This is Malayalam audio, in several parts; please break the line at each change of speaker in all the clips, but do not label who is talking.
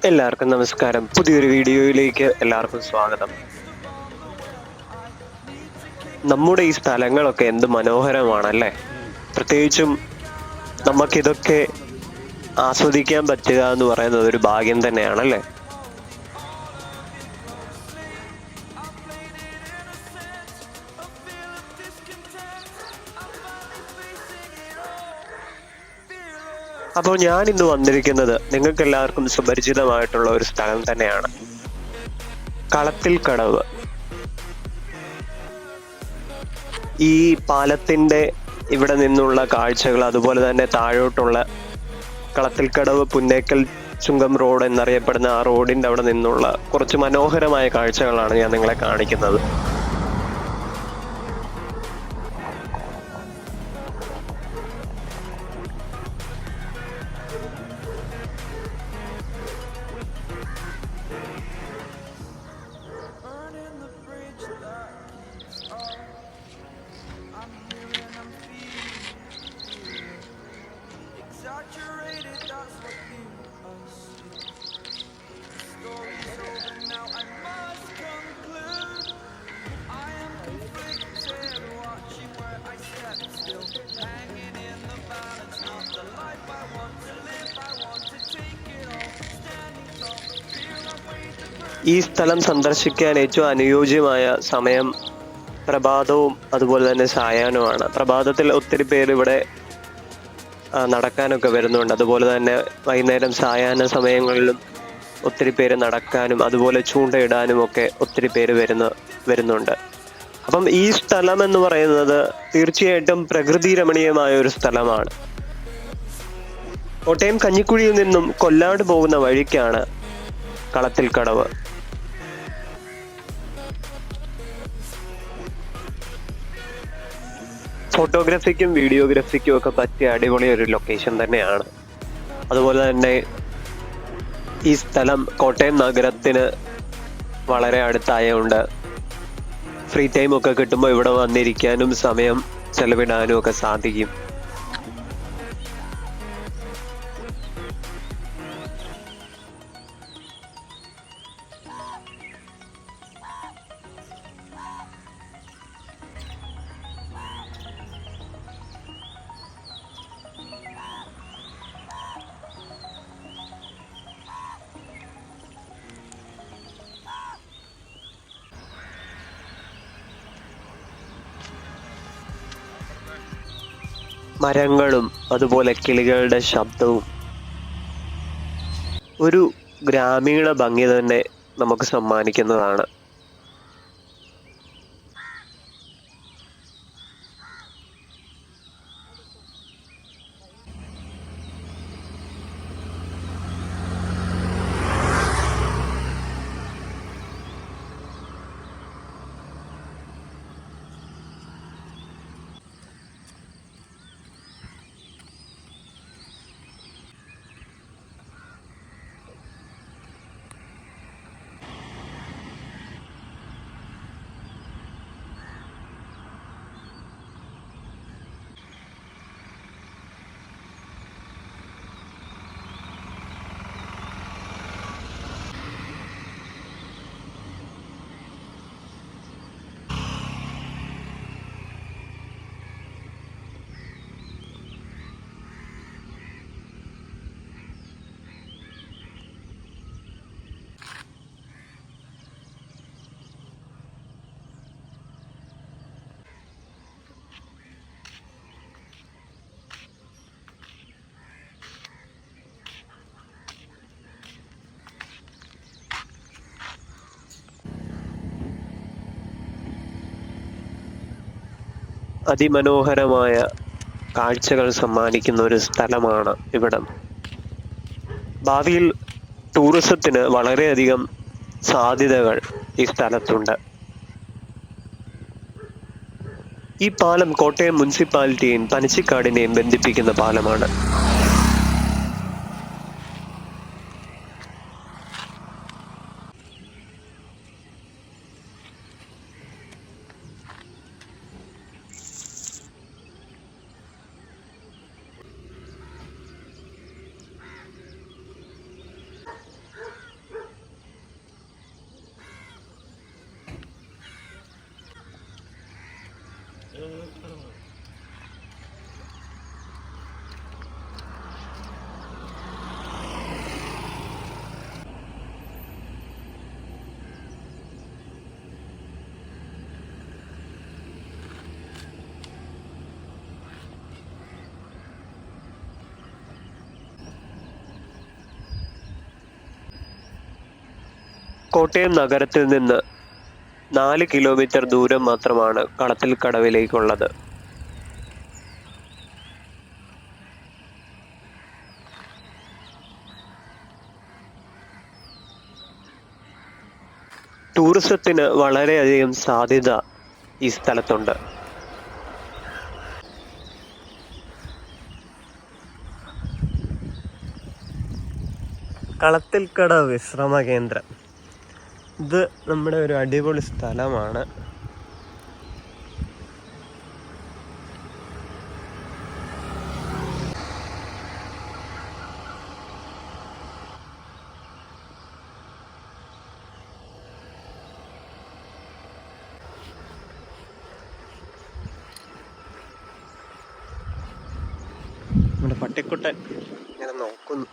എല്ലാവർക്കും നമസ്കാരം. പുതിയൊരു വീഡിയോയിലേക്ക് എല്ലാവർക്കും സ്വാഗതം. നമ്മുടെ ഈ സ്ഥലങ്ങളൊക്കെ എന്ത് മനോഹരമാണല്ലേ. പ്രത്യേകിച്ചും നമുക്കിതൊക്കെ ആസ്വദിക്കാൻ പറ്റുക എന്ന് പറയുന്നത് ഒരു ഭാഗ്യം തന്നെയാണല്ലേ. അപ്പോൾ ഞാൻ ഇന്ന് വന്നിരിക്കുന്നത് നിങ്ങൾക്ക് എല്ലാവർക്കും സുപരിചിതമായിട്ടുള്ള ഒരു സ്ഥലം തന്നെയാണ്, കളത്തിൽ കടവ്. ഈ പാലത്തിന്റെ ഇവിടെ നിന്നുള്ള കാഴ്ചകൾ, അതുപോലെ തന്നെ താഴോട്ടുള്ള കളത്തിൽക്കടവ് പുന്നേക്കൽ ചുങ്കം റോഡ് എന്നറിയപ്പെടുന്ന ആ റോഡിന്റെ അവിടെ നിന്നുള്ള കുറച്ച് മനോഹരമായ കാഴ്ചകളാണ് ഞാൻ നിങ്ങളെ കാണിക്കുന്നത്. ഈ സ്ഥലം സന്ദർശിക്കാൻ ഏറ്റവും അനുയോജ്യമായ സമയം പ്രഭാതവും അതുപോലെ തന്നെ സായാഹ്നവുമാണ്. പ്രഭാതത്തിൽ ഒത്തിരി പേര് ഇവിടെ നടക്കാനൊക്കെ വരുന്നുണ്ട്. അതുപോലെ തന്നെ വൈകുന്നേരം സായാഹ്ന സമയങ്ങളിലും ഒത്തിരി പേര് നടക്കാനും അതുപോലെ ചൂണ്ടയിടാനും ഒക്കെ ഒത്തിരി പേര് വരുന്നുണ്ട്. അപ്പം ഈ സ്ഥലം എന്ന് പറയുന്നത് തീർച്ചയായിട്ടും പ്രകൃതി രമണീയമായ ഒരു സ്ഥലമാണ്. കോട്ടയം കഞ്ഞിക്കുഴിയിൽ നിന്നും കൊല്ലാട് പോകുന്ന വഴിക്കാണ് കളത്തിൽ കടവ്. ഫോട്ടോഗ്രാഫിക്കും വീഡിയോഗ്രാഫിക്കും ഒക്കെ പറ്റിയ അടിപൊളി ഒരു ലൊക്കേഷൻ തന്നെയാണ്. അതുപോലെ തന്നെ ഈ സ്ഥലം കോട്ടയം നഗരത്തിന് വളരെ അടുത്തായതുകൊണ്ട് ഫ്രീ ടൈം ഒക്കെ കിട്ടുമ്പോൾ ഇവിടെ വന്നിരിക്കാനും സമയം ചെലവിടാനും ഒക്കെ സാധിക്കും. മരങ്ങളും അതുപോലെ കിളികളുടെ ശബ്ദവും ഒരു ഗ്രാമീണ ഭംഗി തന്നെ നമുക്ക് സമ്മാനിക്കുന്നതാണ്. അതിമനോഹരമായ കാഴ്ചകൾ സമ്മാനിക്കുന്ന ഒരു സ്ഥലമാണ് ഇവിടം. ഭാവിയിൽ ടൂറിസത്തിന് വളരെയധികം സാധ്യതകൾ ഈ സ്ഥലത്തുണ്ട്. ഈ പാലം കോട്ടയം മുനിസിപ്പാലിറ്റിയെയും പനച്ചിക്കാടിനെയും ബന്ധിപ്പിക്കുന്ന പാലമാണ്. കോട്ടയം നഗരത്തിൽ നിന്ന് 4 കിലോമീറ്റർ ദൂരം മാത്രമാണ് കളത്തിൽ കടവിലേക്കുള്ളത്. ടൂറിസത്തിന് വളരെയധികം സാധ്യത ഈ സ്ഥലത്തുണ്ട്. കളത്തിൽക്കടവ് വിശ്രമ കേന്ദ്രം. ഇത് നമ്മുടെ ഒരു അടിപൊളി സ്ഥലമാണ്. നമ്മുടെ പട്ടിക്കുട്ടൻ ഇങ്ങനെ നോക്കുന്നു.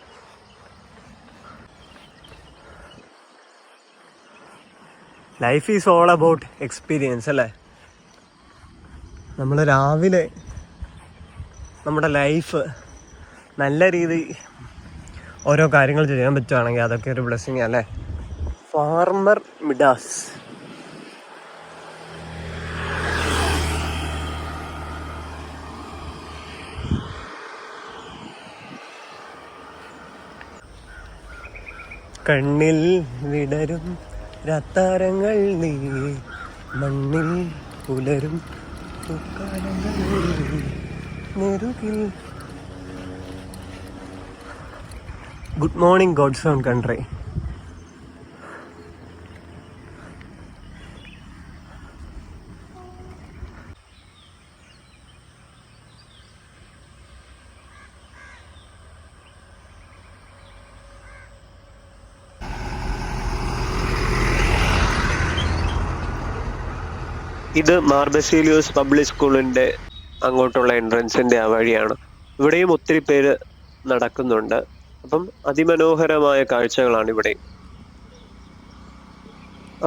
Life is all about experience അല്ലേ? നമ്മൾ രാവിലെ നമ്മുടെ ലൈഫ് നല്ല രീതിയിൽ ഓരോ കാര്യങ്ങൾ ചെയ്യാൻ പറ്റുകയാണെങ്കിൽ അതൊക്കെ ഒരു ബ്ലെസ്സിങ് അല്ലേ? Farmer Midas. കണ്ണിൽ വിടരും രാത്താരങ്ങൾ നീ, മണ്ണിൽ പുലരും നെറുകിൽ. Good morning God's own country. ഇത് മാർ ബസേലിയോസ് പബ്ലിക് സ്കൂളിൻ്റെ അങ്ങോട്ടുള്ള എൻട്രൻസിൻ്റെ ആ വഴിയാണ്. ഇവിടെയും ഒത്തിരി പേര് നടക്കുന്നുണ്ട്. അപ്പം അതിമനോഹരമായ കാഴ്ചകളാണ് ഇവിടെ.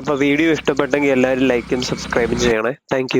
അപ്പോൾ വീഡിയോ ഇഷ്ടപ്പെട്ടെങ്കിൽ എല്ലാവരും ലൈക്കും സബ്സ്ക്രൈബും ചെയ്യണേ. താങ്ക്